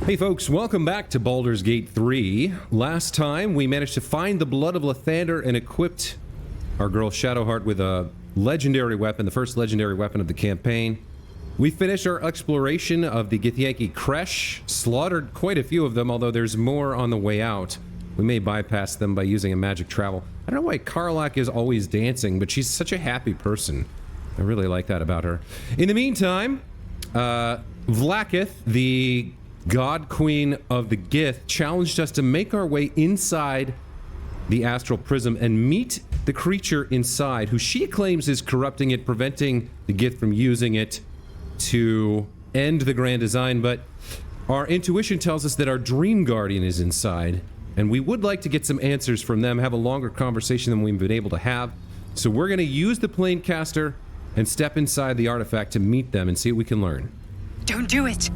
Hey folks, welcome back to Baldur's Gate 3. Last time we managed to find the Blood of Lathander and equipped our girl Shadowheart with a legendary weapon, the first legendary weapon of the campaign. We finished our exploration of the Githyanki Kresh, slaughtered quite a few of them, although there's more on the way out. We may bypass them by using a magic travel. I don't know why Karlach is always dancing, but she's such a happy person. I really like that about her. In the meantime, Vlaakith, the God Queen of the Gith, challenged us to make our way inside the Astral Prism and meet the creature inside, who she claims is corrupting it, preventing the Gith from using it to end the grand design. But our intuition tells us that our Dream Guardian is inside, and we would like to get some answers from them, have a longer conversation than we've been able to have. So we're going to use the Planecaster and step inside the artifact to meet them and see what we can learn. Don't do it!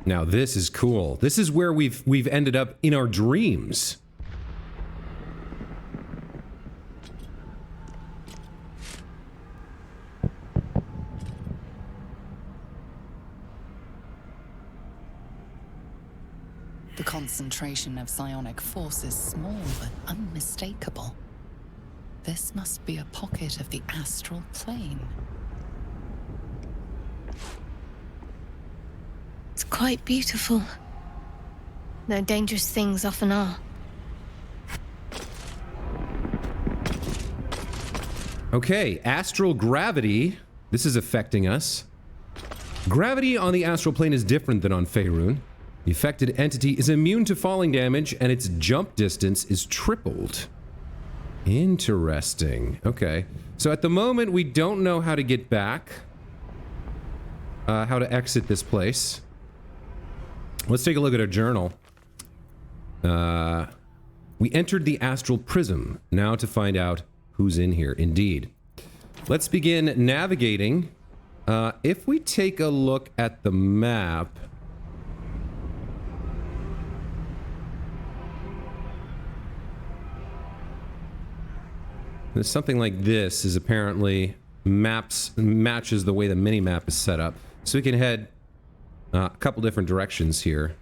Now this is cool. This is where we've ended up in our dreams. The concentration of psionic force is small but unmistakable. This must be a pocket of the Astral Plane. It's quite beautiful. Though dangerous things often are. Okay, astral gravity. This is affecting us. Gravity on the Astral Plane is different than on Faerun. The affected entity is immune to falling damage, and its jump distance is tripled. Interesting. Okay. So at the moment, we don't know how to get back. How to exit this place. Let's take a look at our journal. We entered the Astral Prism. Now to find out who's in here. Indeed. Let's begin navigating. If we take a look at the map... There's something like this is apparently matches the way the mini-map is set up. So we can head a couple different directions here.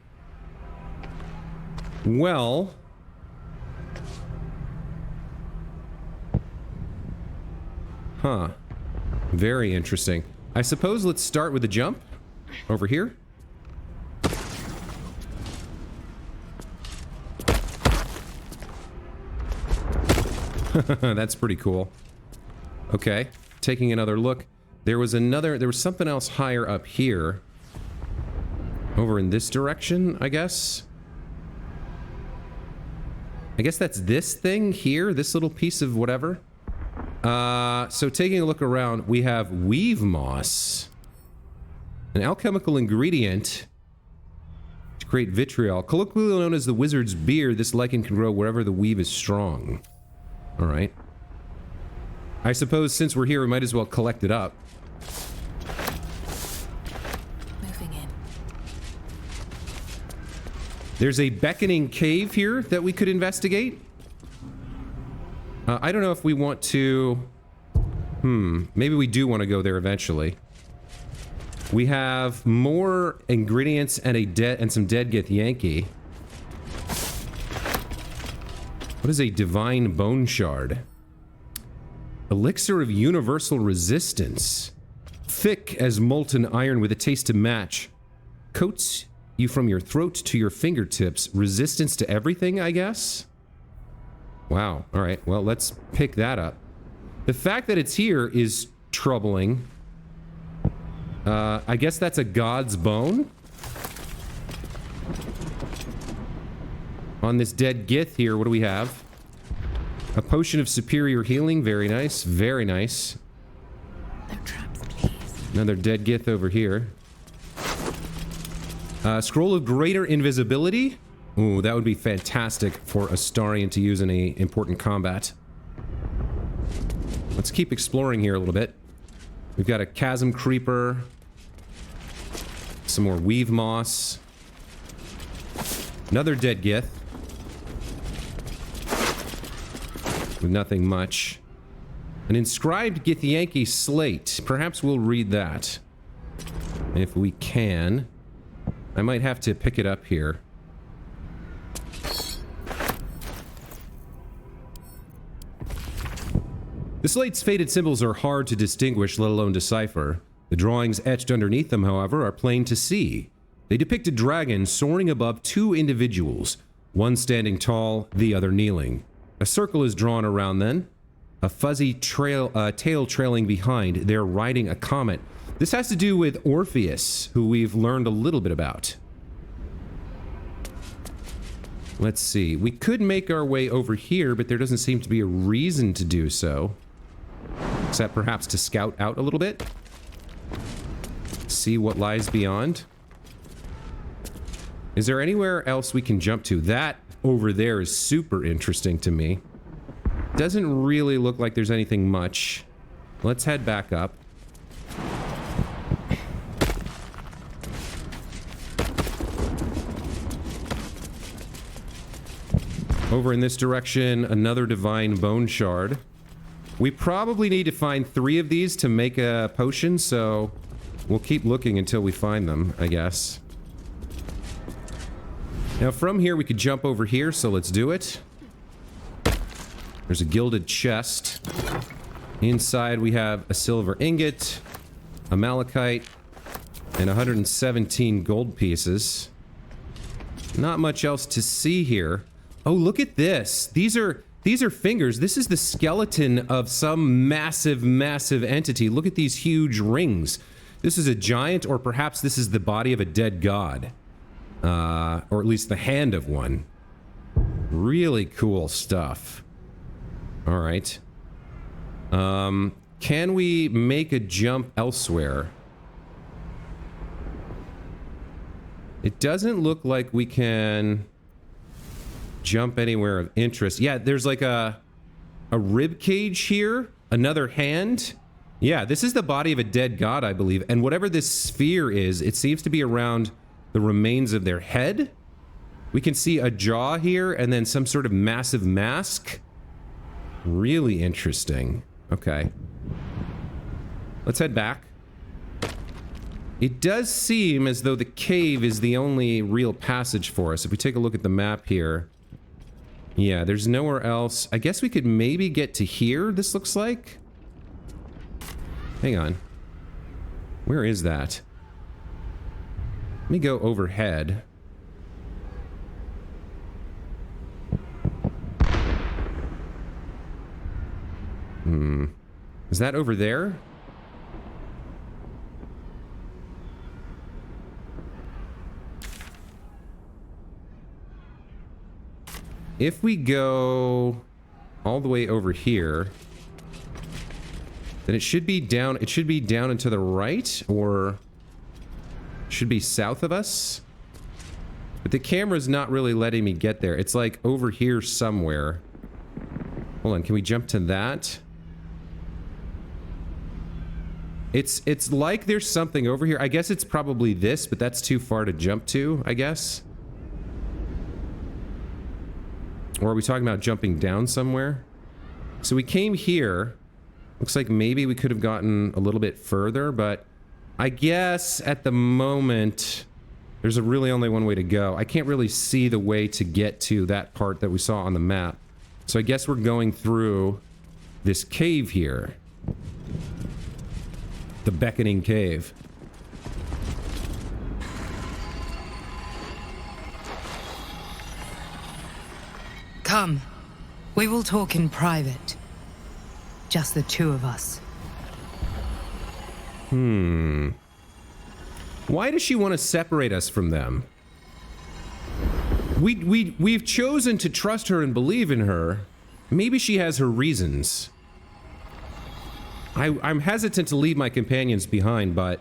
Well... Huh. Very interesting. I suppose let's start with the jump. Over here. That's pretty cool. Okay. Taking another look. There was something else higher up here. Over in this direction, I guess. I guess that's this thing here, this little piece of whatever. So taking a look around, we have weave moss. An alchemical ingredient to create vitriol. Colloquially known as the wizard's beard, this lichen can grow wherever the weave is strong. Alright. I suppose since we're here, we might as well collect it up. There's a beckoning cave here that we could investigate. I don't know if we want to... maybe we do want to go there eventually. We have more ingredients and some dead Githyanki. What is a divine bone shard? Elixir of universal resistance. Thick as molten iron with a taste to match. Coats you from your throat to your fingertips. Resistance to everything, I guess? Wow. Alright, well, let's pick that up. The fact that it's here is troubling. I guess that's a god's bone? On this dead Gith here, what do we have? A potion of superior healing. Very nice. Very nice. Another dead Gith over here. Scroll of Greater Invisibility. Ooh, that would be fantastic for Astarion to use in a important combat. Let's keep exploring here a little bit. We've got a Chasm Creeper. Some more Weave Moss. Another dead Gith. With nothing much. An inscribed Githyanki slate. Perhaps we'll read that. If we can. I might have to pick it up here. The slate's faded symbols are hard to distinguish, let alone decipher. The drawings etched underneath them, however, are plain to see. They depict a dragon soaring above two individuals, one standing tall, the other kneeling. A circle is drawn around them, a fuzzy tail trailing behind. They're riding a comet. This has to do with Orpheus, who we've learned a little bit about. Let's see. We could make our way over here, but there doesn't seem to be a reason to do so. Except perhaps to scout out a little bit. See what lies beyond. Is there anywhere else we can jump to? That over there is super interesting to me. Doesn't really look like there's anything much. Let's head back up. Over in this direction, another Divine Bone Shard. We probably need to find 3 of these to make a potion, so we'll keep looking until we find them, I guess. Now from here we could jump over here, so let's do it. There's a gilded chest. Inside we have a silver ingot, a malachite, and 117 gold pieces. Not much else to see here. Oh, look at this. These are fingers. This is the skeleton of some massive, massive entity. Look at these huge rings. This is a giant, or perhaps this is the body of a dead god. Or at least the hand of one. Really cool stuff. All right. Can we make a jump elsewhere? It doesn't look like we can jump anywhere of interest. Yeah, there's like a rib cage here. Another hand. Yeah, this is the body of a dead god, I believe. And whatever this sphere is, it seems to be around the remains of their head. We can see a jaw here and then some sort of massive mask. Really interesting. Okay. Let's head back. It does seem as though the cave is the only real passage for us. If we take a look at the map here. Yeah, there's nowhere else. I guess we could maybe get to here, this looks like. Hang on. Where is that? Let me go overhead. Is that over there? If we go all the way over here, then it should be down and to the right, or should be south of us. But the camera's not really letting me get there. It's like over here somewhere. Hold on, can we jump to that? It's like there's something over here. I guess it's probably this, but that's too far to jump to, I guess. Or are we talking about jumping down somewhere? So we came here. Looks like maybe we could have gotten a little bit further, but I guess at the moment there's really only one way to go. I can't really see the way to get to that part that we saw on the map. So I guess we're going through this cave here. The Beckoning Cave. Come. We will talk in private. Just the two of us. Why does she want to separate us from them? We've chosen to trust her and believe in her. Maybe she has her reasons. I'm hesitant to leave my companions behind, but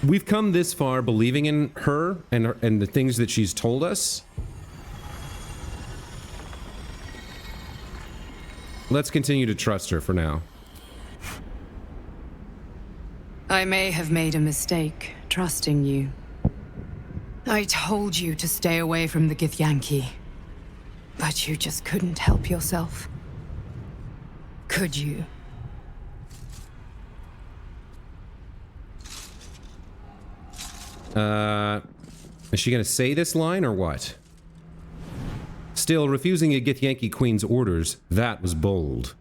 we've come this far believing in her and the things that she's told us. Let's continue to trust her for now. I may have made a mistake trusting you. I told you to stay away from the Githyanki, but you just couldn't help yourself. Could you? Is she gonna say this line or what? Still, refusing a Githyanki queen's orders, that was bold.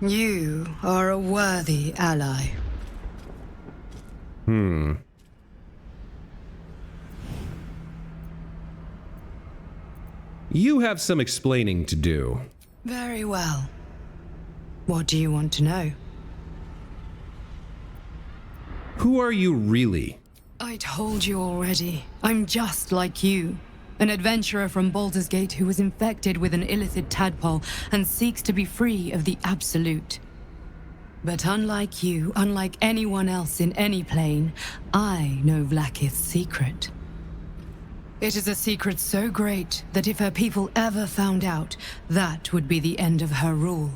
You are a worthy ally. You have some explaining to do. Very well. What do you want to know? Who are you really? I told you already. I'm just like you. An adventurer from Baldur's Gate who was infected with an illicit tadpole and seeks to be free of the Absolute. But unlike you, unlike anyone else in any plane, I know Vlaakith's secret. It is a secret so great that if her people ever found out, that would be the end of her rule,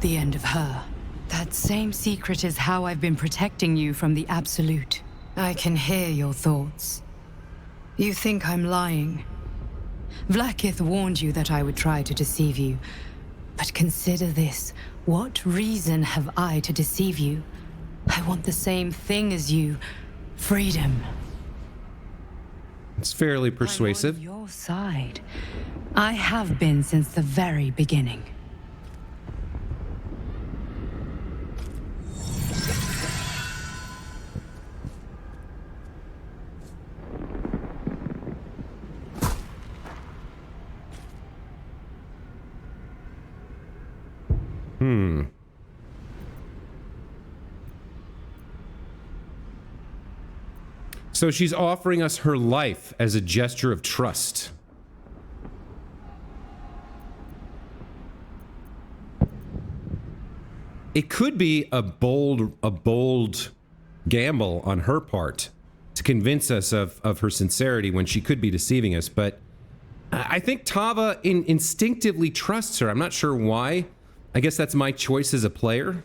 the end of her. That same secret is how I've been protecting you from the Absolute. I can hear your thoughts. You think I'm lying. Vlaakith warned you that I would try to deceive you. But consider this. What reason have I to deceive you? I want the same thing as you. Freedom. It's fairly persuasive. I'm on your side. I have been since the very beginning. So she's offering us her life as a gesture of trust. It could be a bold gamble on her part to convince us of her sincerity when she could be deceiving us, but I think Tava instinctively trusts her. I'm not sure why. I guess that's my choice as a player.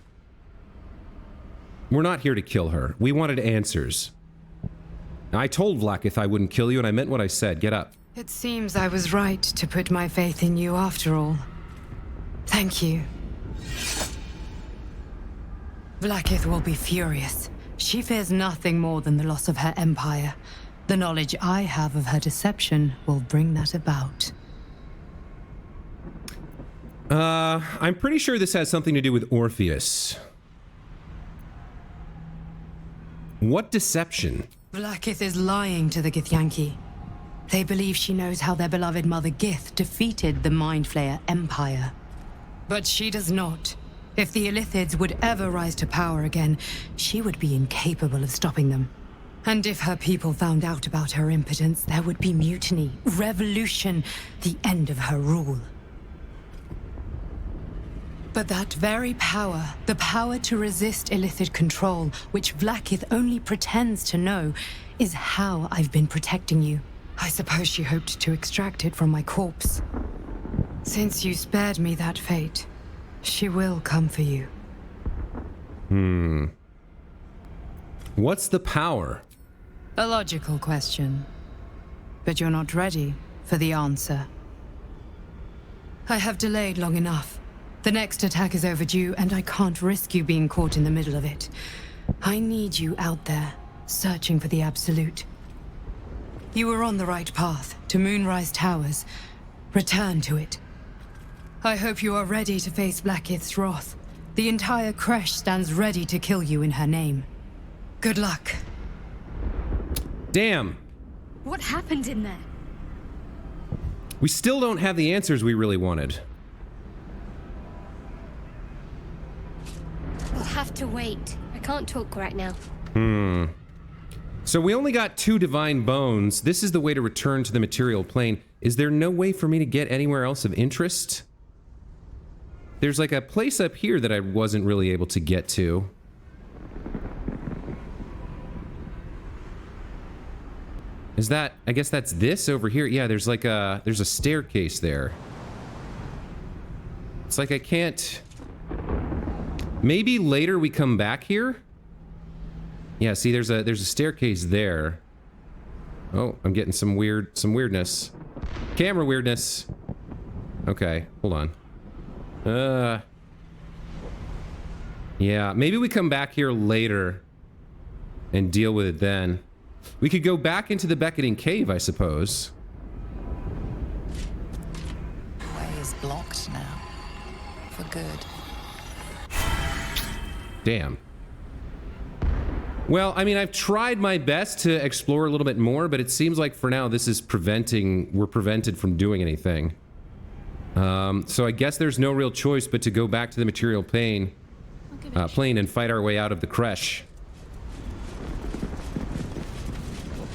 We're not here to kill her. We wanted answers. I told Vlaakith I wouldn't kill you, and I meant what I said. Get up. It seems I was right to put my faith in you after all. Thank you. Vlaakith will be furious. She fears nothing more than the loss of her empire. The knowledge I have of her deception will bring that about. I'm pretty sure this has something to do with Orpheus. What deception? Vlaakith is lying to the Githyanki. They believe she knows how their beloved mother Gith defeated the Mind Flayer Empire. But she does not. If the Illithids would ever rise to power again, she would be incapable of stopping them. And if her people found out about her impotence, there would be mutiny, revolution, the end of her rule. But that very power, the power to resist Illithid control, which Vlaakith only pretends to know, is how I've been protecting you. I suppose she hoped to extract it from my corpse. Since you spared me that fate, she will come for you. What's the power? A logical question. But you're not ready for the answer. I have delayed long enough. The next attack is overdue, and I can't risk you being caught in the middle of it. I need you out there, searching for the Absolute. You were on the right path, to Moonrise Towers. Return to it. I hope you are ready to face Vlaakith's wrath. The entire Kresh stands ready to kill you in her name. Good luck. Damn. What happened in there? We still don't have the answers we really wanted. We'll have to wait. I can't talk right now. So we only got 2 divine bones. This is the way to return to the material plane. Is there no way for me to get anywhere else of interest? there's like a place up here that I wasn't really able to get to. Is that, I guess that's this over here. Yeah, there's like there's a staircase there. It's like I can't... Maybe later we come back here? Yeah, see, there's a staircase there. Oh, I'm getting some weirdness. Camera weirdness. Okay, hold on. Yeah, maybe we come back here later and deal with it then. We could go back into the Beckoning Cave, I suppose. Way is blocked now. For good. Damn. Well, I mean, I've tried my best to explore a little bit more, but it seems like for now this is we're prevented from doing anything. So I guess there's no real choice but to go back to the material plane and fight our way out of the creche.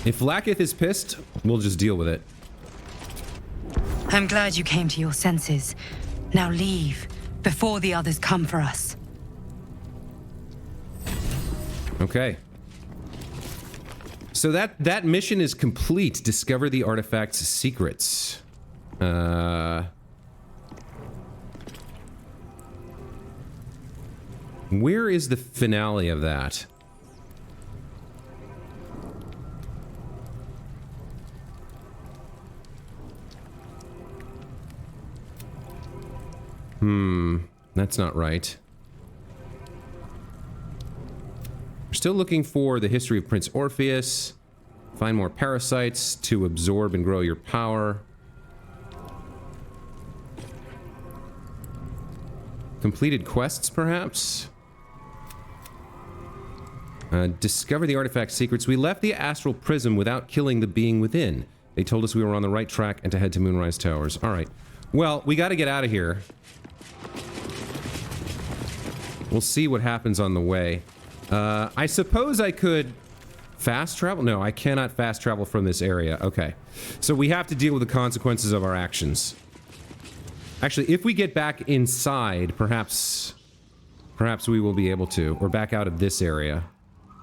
If Vlaakith is pissed, we'll just deal with it. I'm glad you came to your senses. Now leave, before the others come for us. Okay. So that mission is complete. Discover the artifact's secrets. Where is the finale of that? That's not right. We're still looking for the history of Prince Orpheus. Find more parasites to absorb and grow your power. Completed quests, perhaps? Discover the artifact secrets. We left the astral prism without killing the being within. They told us we were on the right track and to head to Moonrise Towers. Alright. Well, we gotta get out of here. We'll see what happens on the way. I suppose I could fast travel? No, I cannot fast travel from this area. Okay. So we have to deal with the consequences of our actions. Actually, if we get back inside, perhaps we will be able to. Or back out of this area.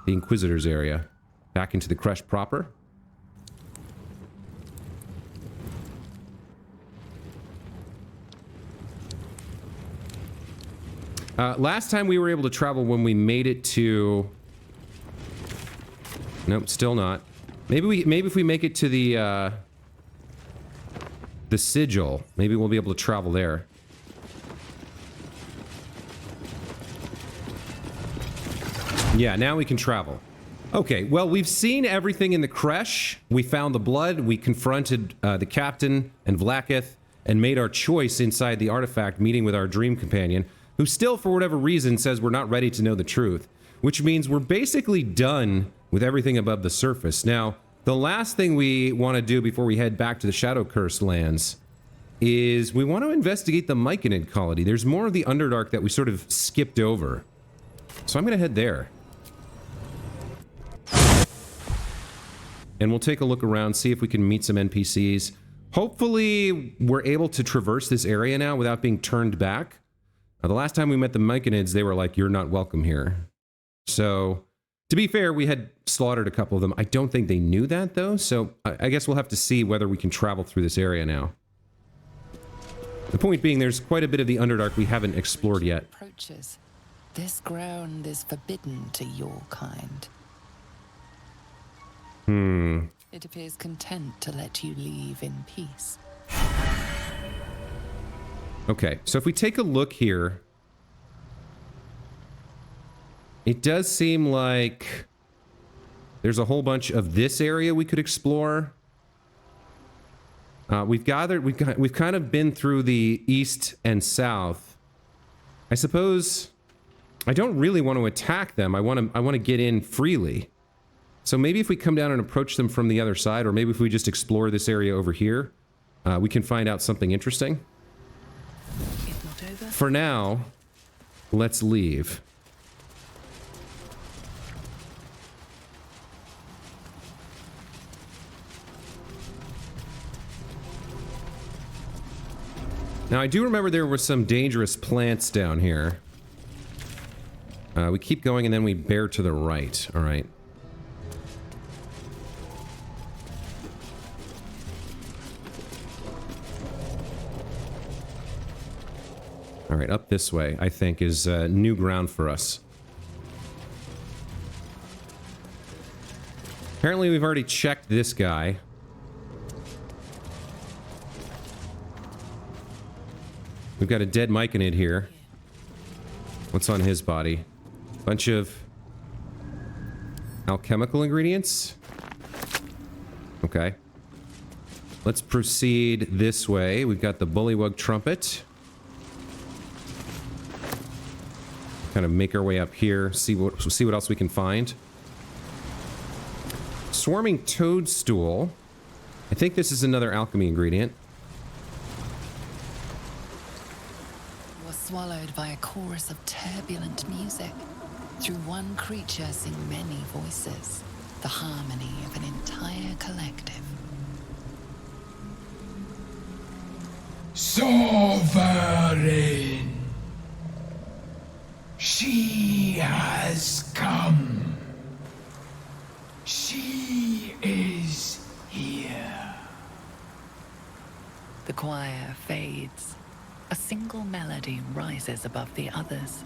The Inquisitor's area. Back into the creche proper. Last time we were able to travel when we made it to... Nope, still not. Maybe if we make it to the sigil, maybe we'll be able to travel there. Yeah, now we can travel. Okay, well, we've seen everything in the creche. We found the blood. We confronted the captain and Vlaakith and made our choice inside the artifact, meeting with our dream companion, who still, for whatever reason, says we're not ready to know the truth, which means we're basically done with everything above the surface. Now, the last thing we want to do before we head back to the Shadow Cursed lands is we want to investigate the Myconid colony. There's more of the Underdark that we sort of skipped over. So I'm going to head there. And we'll take a look around, see if we can meet some NPCs. Hopefully, we're able to traverse this area now without being turned back. The last time we met the Myconids, they were like, you're not welcome here. So, to be fair, we had slaughtered a couple of them. I don't think they knew that, though, so I guess we'll have to see whether we can travel through this area now. The point being, there's quite a bit of the Underdark we haven't explored yet. Approaches. This ground is forbidden to your kind. It appears content to let you leave in peace. Okay, so if we take a look here, it does seem like there's a whole bunch of this area we could explore. We've kind of been through the east and south. I suppose I don't really want to attack them. I want to get in freely. So maybe if we come down and approach them from the other side, or maybe if we just explore this area over here, we can find out something interesting. For now, let's leave. Now, I do remember there were some dangerous plants down here. We keep going and then we bear to the right. All right. All right, up this way, I think, is new ground for us. Apparently, we've already checked this guy. We've got a dead Myconid here. What's on his body? Bunch of alchemical ingredients? Okay. Let's proceed this way. We've got the Bullywug Trumpet. Kind of make our way up here, see what else we can find. Swarming Toadstool. I think this is another alchemy ingredient. Was swallowed by a chorus of turbulent music. Through one creature sing many voices, the harmony of an entire collective. Sovereign! She has come. She is here. The choir fades. A single melody rises above the others,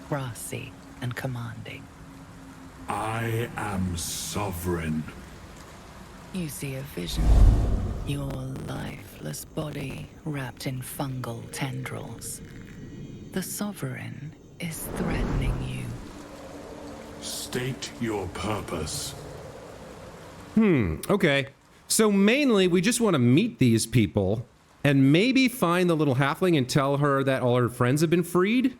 brassy and commanding. I am sovereign. You see a vision. Your lifeless body wrapped in fungal tendrils. The sovereign is threatening you. State your purpose. Okay. So mainly, we just want to meet these people and maybe find the little halfling and tell her that all her friends have been freed.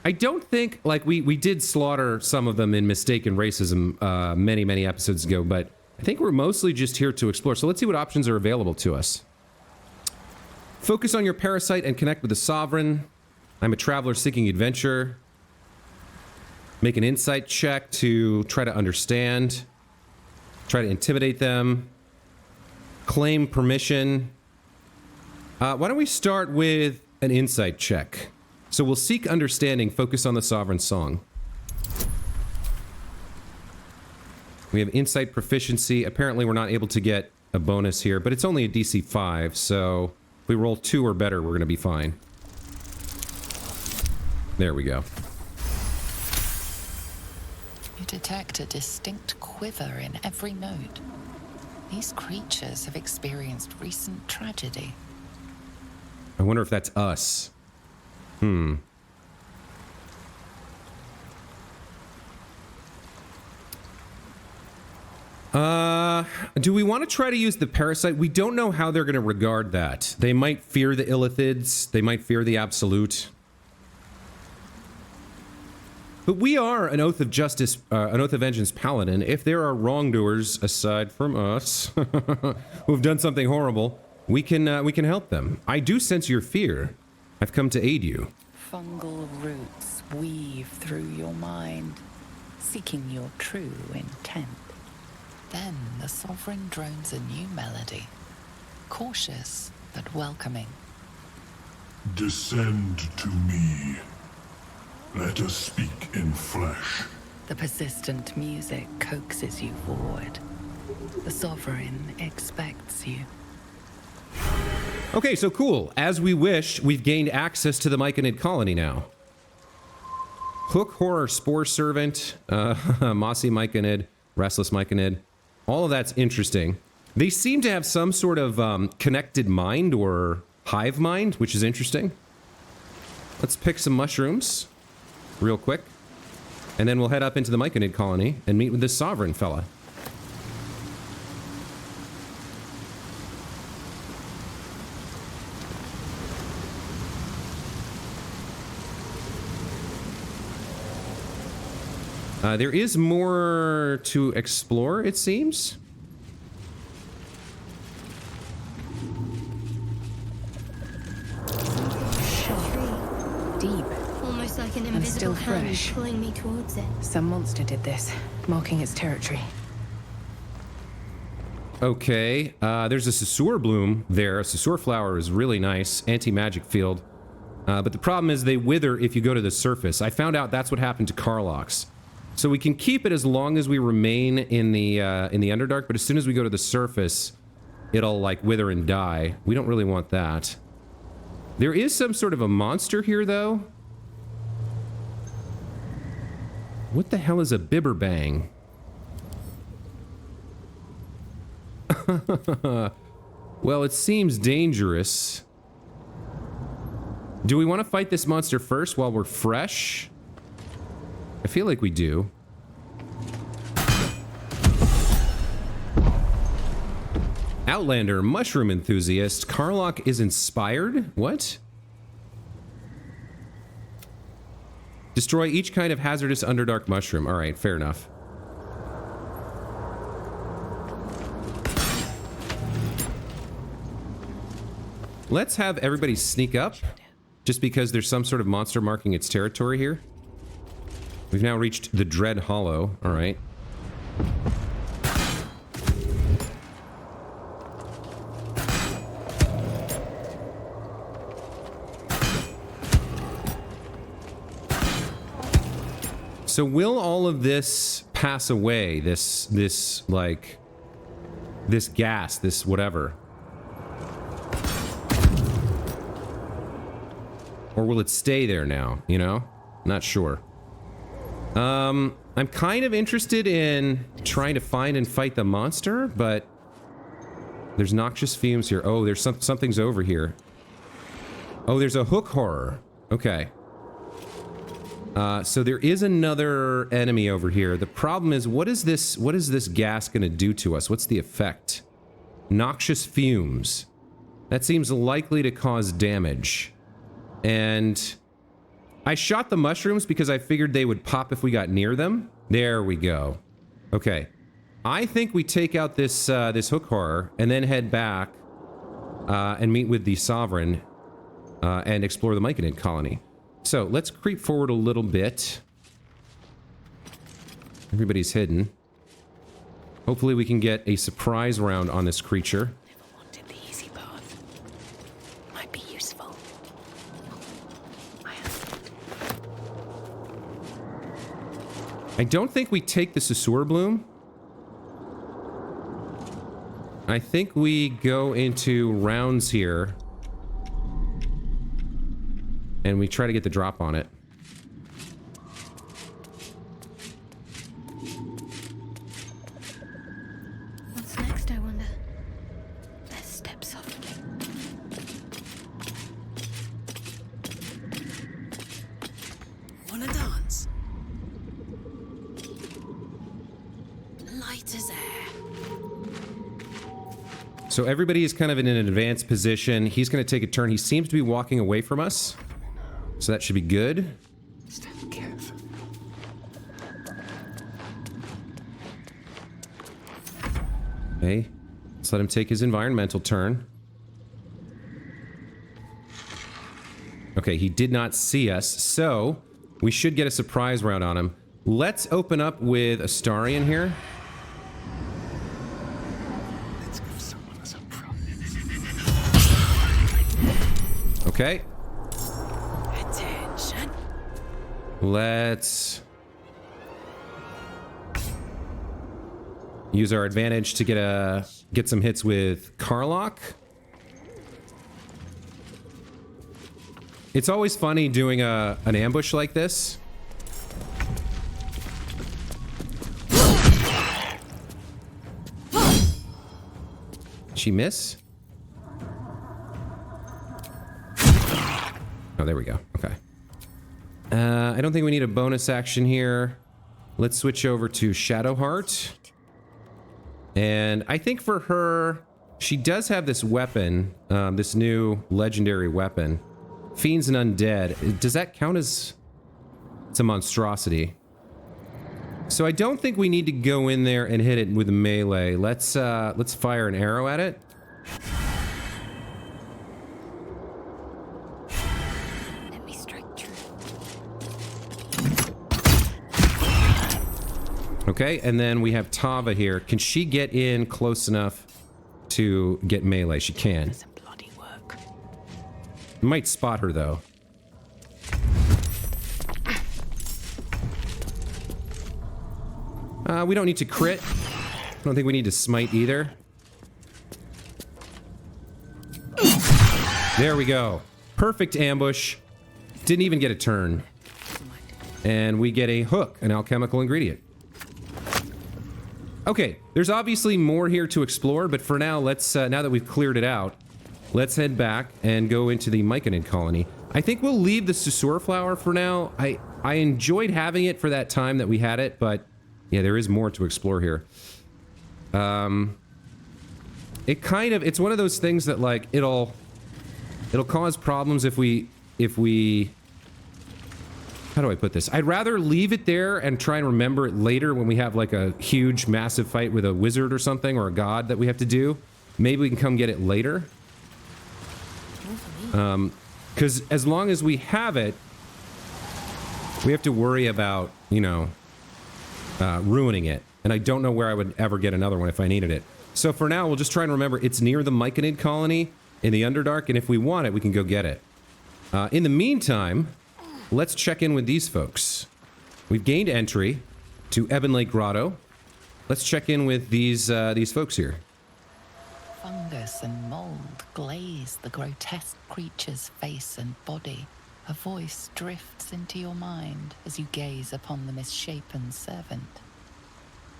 I don't think, like, we did slaughter some of them in mistaken racism many, many episodes ago, but I think we're mostly just here to explore. So let's see what options are available to us. Focus on your parasite and connect with the sovereign. I'm a traveler seeking adventure. Make an insight check to try to understand. Try to intimidate them. Claim permission. Why don't we start with an insight check? So we'll seek understanding, focus on the sovereign song. We have insight proficiency. Apparently we're not able to get a bonus here, but it's only a DC 5, so if we roll 2 or better, we're going to be fine. There we go. You detect a distinct quiver in every note. These creatures have experienced recent tragedy. I wonder if that's us. Do we want to try to use the parasite? We don't know how they're going to regard that. They might fear the Illithids. They might fear the Absolute. But we are an Oath of Justice, an Oath of Vengeance Paladin. If there are wrongdoers, aside from us, who've done something horrible, we can help them. I do sense your fear. I've come to aid you. Fungal roots weave through your mind, seeking your true intent. Then the sovereign drones a new melody, cautious but welcoming. Descend to me. Let us speak in flesh. The persistent music coaxes you forward. The sovereign expects you. Okay, so cool. As we wish, we've gained access to the Myconid colony now. Hook, Horror, Spore Servant, Mossy Myconid, Restless Myconid. All of that's interesting. They seem to have some sort of connected mind or hive mind, which is interesting. Let's pick some mushrooms real quick. And then we'll head up into the Myconid colony and meet with this sovereign fella. There is more to explore, it seems. Deep. Almost like an invisible still hand fresh. pulling me towards it. Some monster did this, marking its territory. Okay, there's a Sasur bloom there. A Sasur flower is really nice. Anti-magic field. But the problem is they wither if you go to the surface. I found out that's what happened to Karlox. So we can keep it as long as we remain in the Underdark, but as soon as we go to the surface, it'll, like, wither and die. We don't really want that. There is some sort of a monster here, though. What the hell is a Bibberbang? Well, it seems dangerous. Do we want to fight this monster first while we're fresh? I feel like we do. Outlander, mushroom enthusiast. Karlach is inspired? What? Destroy each kind of hazardous Underdark mushroom. Alright, fair enough. Let's have everybody sneak up, just because there's some sort of monster marking its territory here. We've now reached the Dread Hollow. Alright. So will all of this pass away? This gas, this whatever? Or will it stay there now, you know? Not sure. I'm kind of interested in trying to find and fight the monster, but there's noxious fumes here. Oh, there's something's over here. Oh, there's a hook horror. Okay. So there is another enemy over here. The problem is, what is this gas gonna do to us? What's the effect? Noxious fumes. That seems likely to cause damage. And I shot the mushrooms because I figured they would pop if we got near them. There we go. Okay. I think we take out this hook horror and then head back and meet with the Sovereign and explore the Myconid colony. So let's creep forward a little bit. Everybody's hidden. Hopefully we can get a surprise round on this creature. Never wanted the easy path. Might be useful. I don't think we take the Sasur bloom. I think we go into rounds here. And we try to get the drop on it. What's next, I wonder? Let's step softly. Wanna dance? Light as air. So everybody is kind of in an advanced position. He's going to take a turn. He seems to be walking away from us. So that should be good. Okay. Let's let him take his environmental turn. Okay, he did not see us, so we should get a surprise round on him. Let's open up with Astarion here. Let's give someone a surprise. Okay. Attention. Let's use our advantage to get some hits with Karlach. It's always funny doing an ambush like this. Did she miss? Oh, there we go. Okay. I don't think we need a bonus action here. Let's switch over to Shadowheart. And I think for her, she does have this weapon, this new legendary weapon. Fiends and Undead. Does that count as... It's a monstrosity. So I don't think we need to go in there and hit it with a melee. Let's fire an arrow at it. Let me strike true. Okay, and then we have Tava here. Can she get in close enough to get melee. She can. Doesn't bloody work. Might spot her, though. We don't need to crit. I don't think we need to smite either. There we go. Perfect ambush. Didn't even get a turn. And we get a hook, an alchemical ingredient. Okay, there's obviously more here to explore, but for now, let's, now that we've cleared it out, let's head back and go into the Myconid colony. I think we'll leave the Susur flower for now. I enjoyed having it for that time that we had it, but yeah, there is more to explore here. It's one of those things that, like, it'll cause problems if we, how do I put this? I'd rather leave it there and try and remember it later when we have, like, a huge, massive fight with a wizard or something, or a god that we have to do. Maybe we can come get it later. Because as long as we have it, we have to worry about, you know, ruining it. And I don't know where I would ever get another one if I needed it. So for now, we'll just try and remember it's near the Myconid colony in the Underdark, and if we want it, we can go get it. In the meantime, let's check in with these folks. We've gained entry to Ebon Lake Grotto. Let's check in with these folks here. Fungus and mold glaze the grotesque creature's face and body. A voice drifts into your mind as you gaze upon the misshapen servant.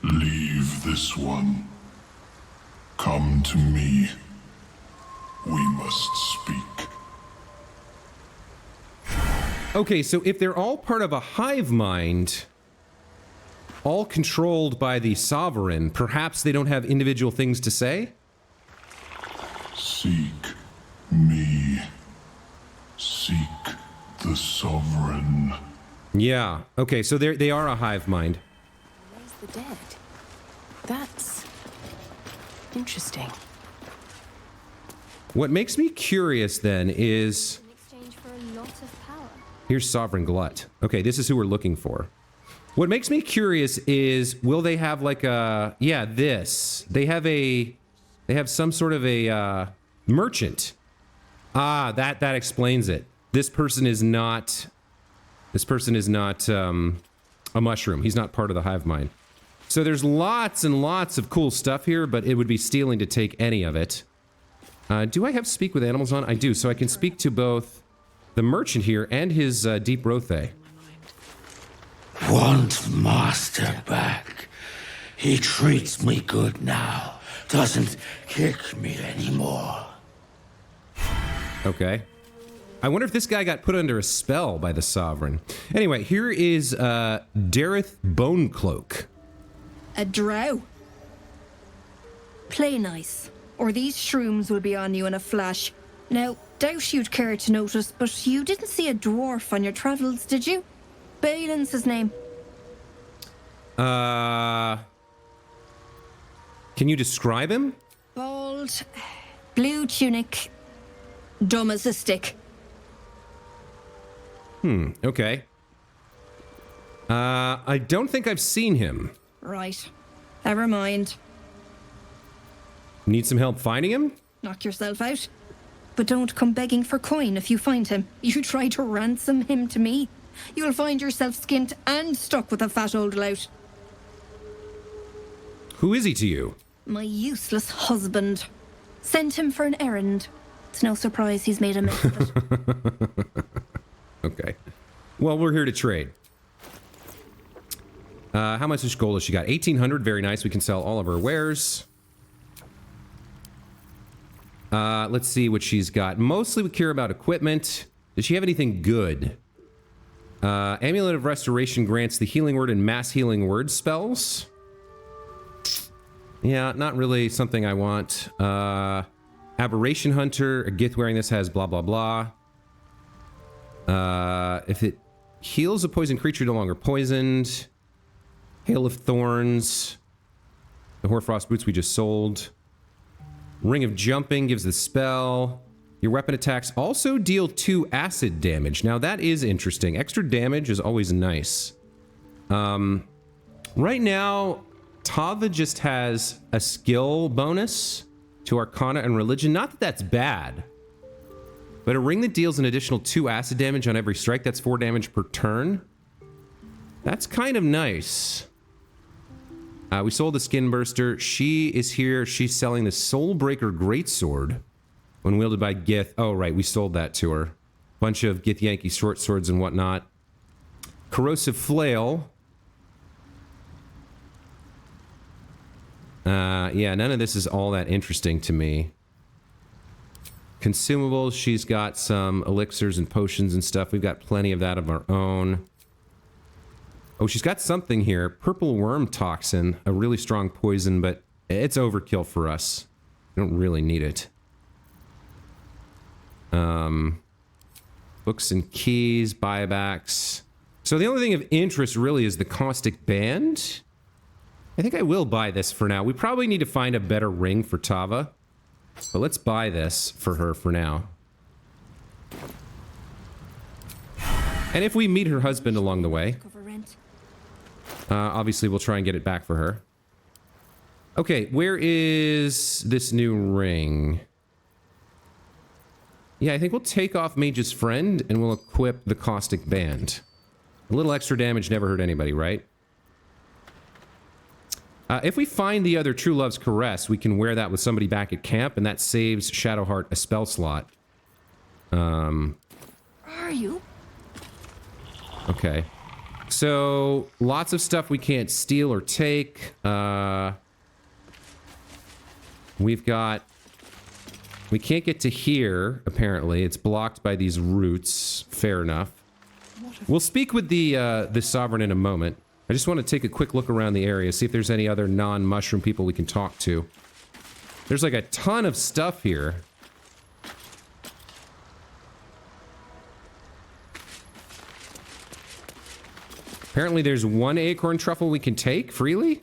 Leave this one. Come to me. We must speak. Okay, so if they're all part of a hive mind, all controlled by the sovereign, perhaps they don't have individual things to say? Seek me. Seek the sovereign. Yeah, okay, so they are a hive mind. Raise the dead. That's interesting. What makes me curious then is... In exchange for a lot of power. Here's Sovereign Glut. Okay, this is who we're looking for. What makes me curious is, will they have like a... Yeah, this. They have some sort of a merchant. Ah, that explains it. This person is not a mushroom. He's not part of the hive mind. So there's lots and lots of cool stuff here, but it would be stealing to take any of it. Do I have speak with animals on? I do, so I can speak to both the merchant here and his deep rothe. Want master back. He treats me good now. Doesn't kick me anymore. Okay. I wonder if this guy got put under a spell by the sovereign. Anyway, here is Dareth Bonecloak. A drow. Play nice, or these shrooms will be on you in a flash. Now, doubt you'd care to notice, but you didn't see a dwarf on your travels, did you? Balin's his name. Can you describe him? Bald, blue tunic, dumb as a stick. Okay. I don't think I've seen him. Right. Never mind. Need some help finding him? Knock yourself out. But don't come begging for coin if you find him. You try to ransom him to me, you'll find yourself skint and stuck with a fat old lout. Who is he to you? My useless husband. Sent him for an errand. It's no surprise he's made a mess of it. Okay. Well, we're here to trade. How much gold has she got? 1,800. Very nice. We can sell all of her wares. Let's see what she's got. Mostly we care about equipment. Does she have anything good? Amulet of Restoration grants the healing word and mass healing word spells. Yeah, not really something I want. Aberration Hunter. A Gith wearing this has blah, blah, blah. If it heals a poisoned creature no longer poisoned. Hail of Thorns. The Hoarfrost Boots we just sold. Ring of Jumping gives the spell. Your weapon attacks also deal 2 acid damage. Now that is interesting. Extra damage is always nice. Right now, Tava just has a skill bonus to Arcana and Religion. Not that that's bad. But a ring that deals an additional 2 acid damage on every strike, that's 4 damage per turn. That's kind of nice. We sold the Skin Burster. She is here. She's selling the Soulbreaker Greatsword. When wielded by Gith. Oh, right. We sold that to her. Bunch of Gith Yankee short swords and whatnot. Corrosive Flail. Yeah, none of this is all that interesting to me. Consumables, she's got some elixirs and potions and stuff. We've got plenty of that of our own. Oh, she's got something here. Purple Worm Toxin, a really strong poison, but it's overkill for us. We don't really need it. Books and keys, buybacks. So the only thing of interest really is the Caustic Band. I think I will buy this for now. We probably need to find a better ring for Tava. But let's buy this for her for now. And if we meet her husband along the way, obviously we'll try and get it back for her. Okay, where is this new ring? Yeah, I think we'll take off Mage's Friend and we'll equip the Caustic Band. A little extra damage never hurt anybody, right? If we find the other True Love's Caress, we can wear that with somebody back at camp, and that saves Shadowheart a spell slot. Are you? Okay. So, lots of stuff we can't steal or take. We've got... We can't get to here, apparently. It's blocked by these roots. Fair enough. We'll speak with the Sovereign in a moment. I just want to take a quick look around the area, see if there's any other non-mushroom people we can talk to. There's like a ton of stuff here. Apparently there's 1 acorn truffle we can take freely?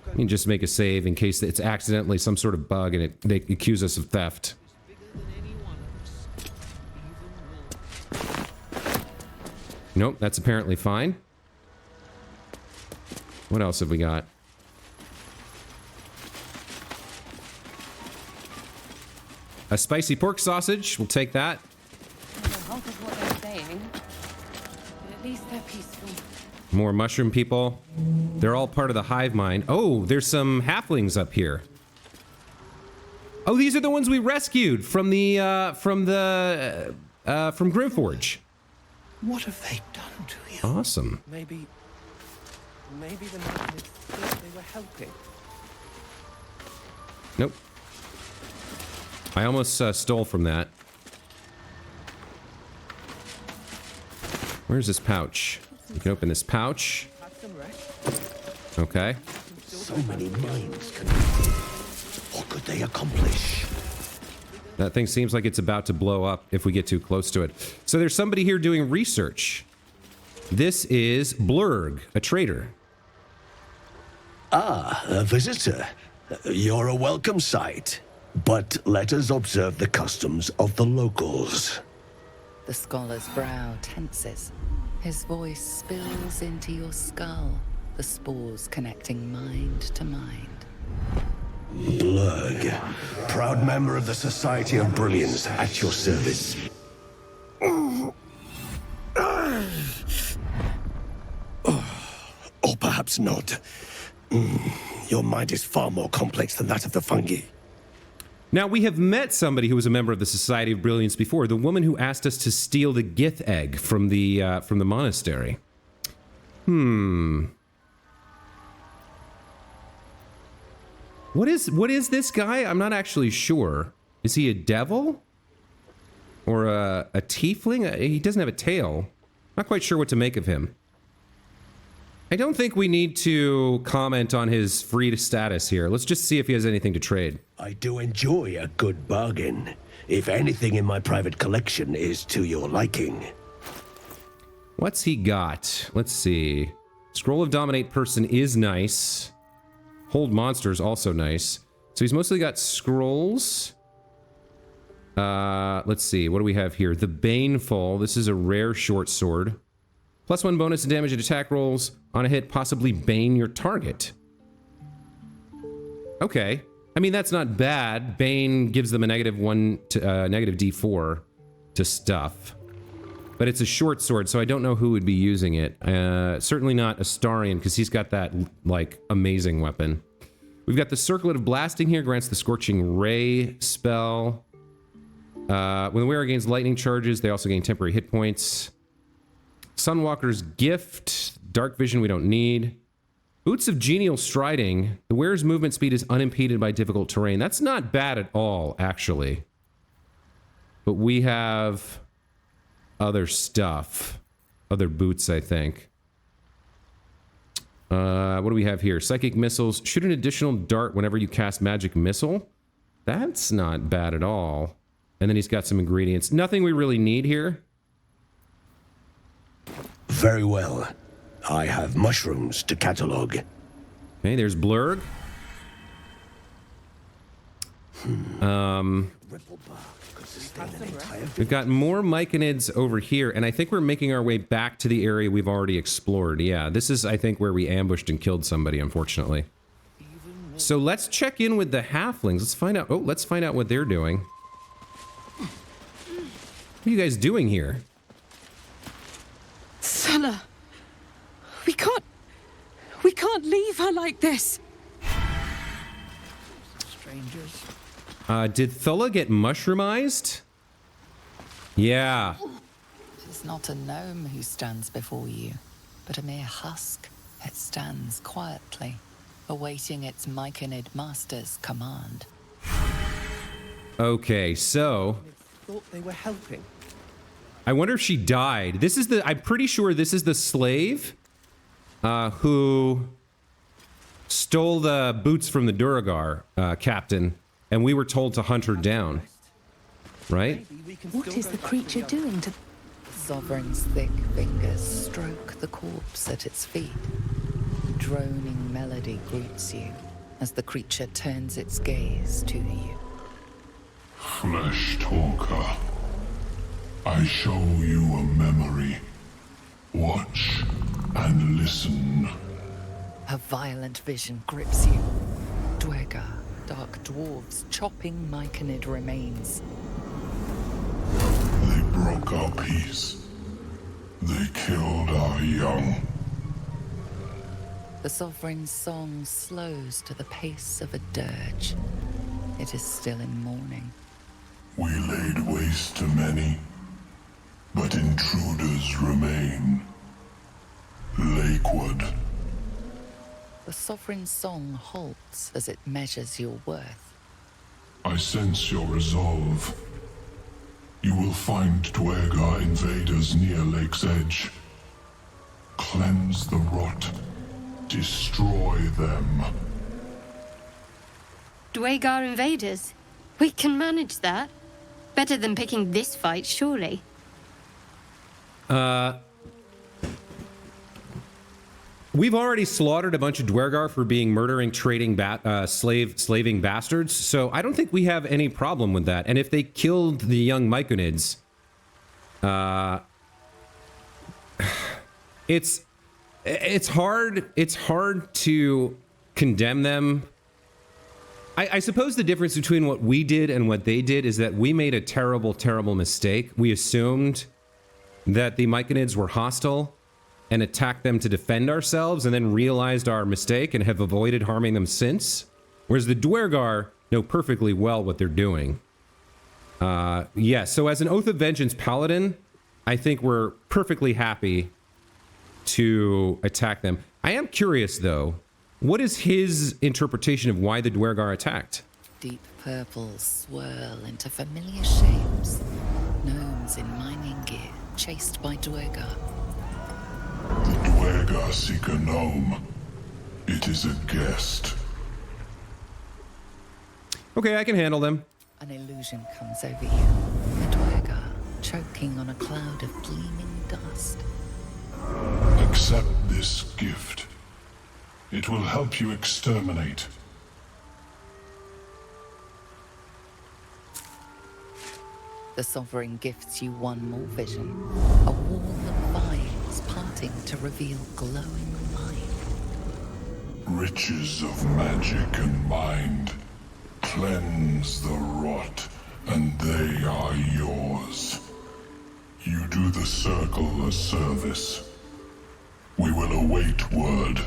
We can just make a save in case it's accidentally some sort of bug and they accuse us of theft. Nope, that's apparently fine. What else have we got? A spicy pork sausage. We'll take that. Half of what they're saying, but at least they're peaceful. More mushroom people. They're all part of the hive mind. Oh, there's some halflings up here. Oh, these are the ones we rescued from the from Grimforge. What have they done to you? Awesome. Maybe the Myconids thought they were helping. Nope. I almost stole from that. Where's this pouch? You can open this pouch. Okay. So many minds connected. What could they accomplish? That thing seems like it's about to blow up if we get too close to it. So there's somebody here doing research. This is Blurg, a trader. Ah, a visitor. You're a welcome sight. But let us observe the customs of the locals. The scholar's brow tenses. His voice spills into your skull, the spores connecting mind to mind. Blurg, proud member of the Society of Brilliance, at your service. Or perhaps not. Your mind is far more complex than that of the fungi. Now, we have met somebody who was a member of the Society of Brilliance before, the woman who asked us to steal the Gith egg from the monastery. What is this guy? I'm not actually sure. Is he a devil? Or a tiefling? He doesn't have a tail. Not quite sure what to make of him. I don't think we need to comment on his free status here. Let's just see if he has anything to trade. I do enjoy a good bargain. If anything in my private collection is to your liking. What's he got? Let's see. Scroll of Dominate Person is nice. Hold Monster is also nice. So he's mostly got scrolls. Let's see. What do we have here? The Baneful. This is a rare short sword. +1 bonus to damage and attack rolls. On a hit, possibly bane your target. Okay. I mean, that's not bad. Bane gives them a -1 to negative D4 to stuff. But it's a short sword, so I don't know who would be using it. Certainly not Astarion, because he's got that, like, amazing weapon. We've got the Circlet of Blasting here, grants the Scorching Ray spell. When the wearer gains lightning charges, they also gain temporary hit points. Sunwalker's Gift, Dark Vision we don't need. Boots of Genial Striding. The wearer's movement speed is unimpeded by difficult terrain. That's not bad at all, actually. But we have other stuff. Other boots, I think. What do we have here? Psychic Missiles. Shoot an additional dart whenever you cast Magic Missile. That's not bad at all. And then he's got some ingredients. Nothing we really need here. Very well. I have mushrooms to catalog. Okay, there's Blurg. We've got more Myconids over here, and I think we're making our way back to the area we've already explored. Yeah, this is, I think, where we ambushed and killed somebody, unfortunately. So let's check in with the halflings. Let's find out. Oh, let's find out what they're doing. What are you guys doing here? Sulla, we can't leave her like this. Strangers. Did Thulla get mushroomized? Yeah. It is not a gnome who stands before you, but a mere husk. It stands quietly, awaiting its Myconid master's command. Okay, so Thought they were helping. I wonder if she died. This is the, I'm pretty sure this is the slave who stole the boots from the Duragar captain, and we were told to hunt her down. Right? What is the creature doing to... The Sovereign's thick fingers stroke the corpse at its feet. Droning melody greets you as the creature turns its gaze to you. Flesh talker. I show you a memory. Watch and listen. A violent vision grips you. Dwergar, dark dwarves chopping Myconid remains. They broke our peace. They killed our young. The Sovereign's song slows to the pace of a dirge. It is still in mourning. We laid waste to many, but intruders remain. Lakewood. The Sovereign's song halts as it measures your worth. I sense your resolve. You will find Dwergar invaders near Lake's Edge. Cleanse the rot. Destroy them. Dwergar invaders? We can manage that. Better than picking this fight, surely. We've already slaughtered a bunch of Dwergar for being murdering, trading, slaving bastards, so I don't think we have any problem with that. And if they killed the young Myconids, it's hard to condemn them. I suppose the difference between what we did and what they did is that we made a terrible, terrible mistake. We assumed that the Myconids were hostile and attacked them to defend ourselves, and then realized our mistake and have avoided harming them since. Whereas the Dwergar know perfectly well what they're doing. Yeah, so as an Oath of Vengeance paladin, I think we're perfectly happy to attack them. I am curious, though. What is his interpretation of why the Dwergar attacked? Deep purples swirl into familiar shapes. Gnomes in mining gear, chased by Dwergar. The Dwergar seek a gnome. It is a guest. Okay, I can handle them. An illusion comes over you. A Dwergar choking on a cloud of gleaming dust. Accept this gift. It will help you exterminate. The Sovereign gifts you one more vision. A wall of vines parting to reveal glowing light. Riches of magic and mind. Cleanse the rot, and they are yours. You do the circle a service. We will await word.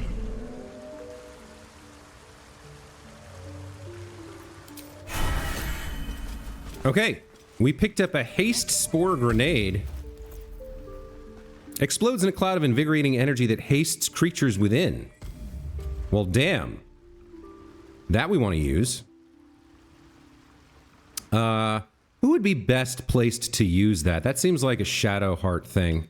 Okay, we picked up a haste spore grenade. Explodes in a cloud of invigorating energy that hastes creatures within. Well, damn. That we want to use. Who would be best placed to use that? That seems like a Shadow Heart thing.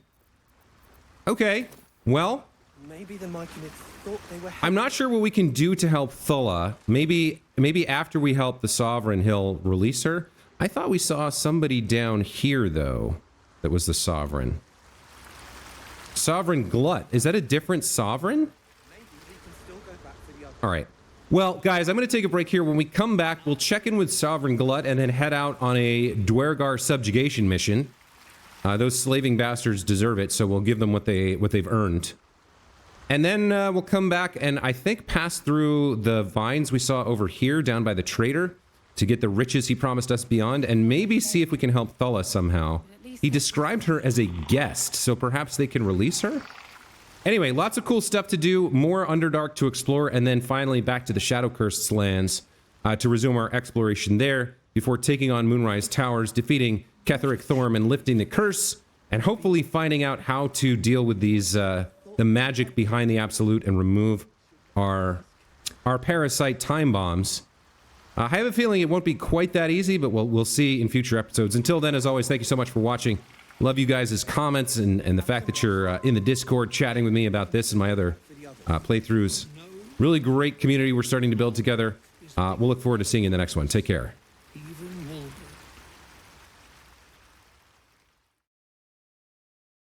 Okay, well, Maybe the Myconids thought they were. I'm not sure what we can do to help Thulla. Maybe after we help the Sovereign, he'll release her. I thought we saw somebody down here, though, that was the Sovereign. Sovereign Glut. Is that a different Sovereign? Maybe we can still go back for the other. All right. Well, guys, I'm going to take a break here. When we come back, we'll check in with Sovereign Glut and then head out on a Dwergar subjugation mission. Those slaving bastards deserve it, so we'll give them what they've earned. And then we'll come back and I think pass through the vines we saw over here down by the trader to get the riches he promised us beyond, and maybe see if we can help Thulla somehow. He described her as a guest, so perhaps they can release her? Anyway, lots of cool stuff to do, more Underdark to explore, and then finally back to the Shadow-Cursed lands to resume our exploration there before taking on Moonrise Towers, defeating Ketheric Thorm and lifting the curse, and hopefully finding out how to deal with these the magic behind the Absolute and remove our parasite time bombs. I have a feeling it won't be quite that easy, but we'll see in future episodes. Until then, as always, thank you so much for watching. Love you guys' comments and the fact that you're in the Discord chatting with me about this and my other playthroughs. Really great community we're starting to build together. We'll look forward to seeing you in the next one. Take care.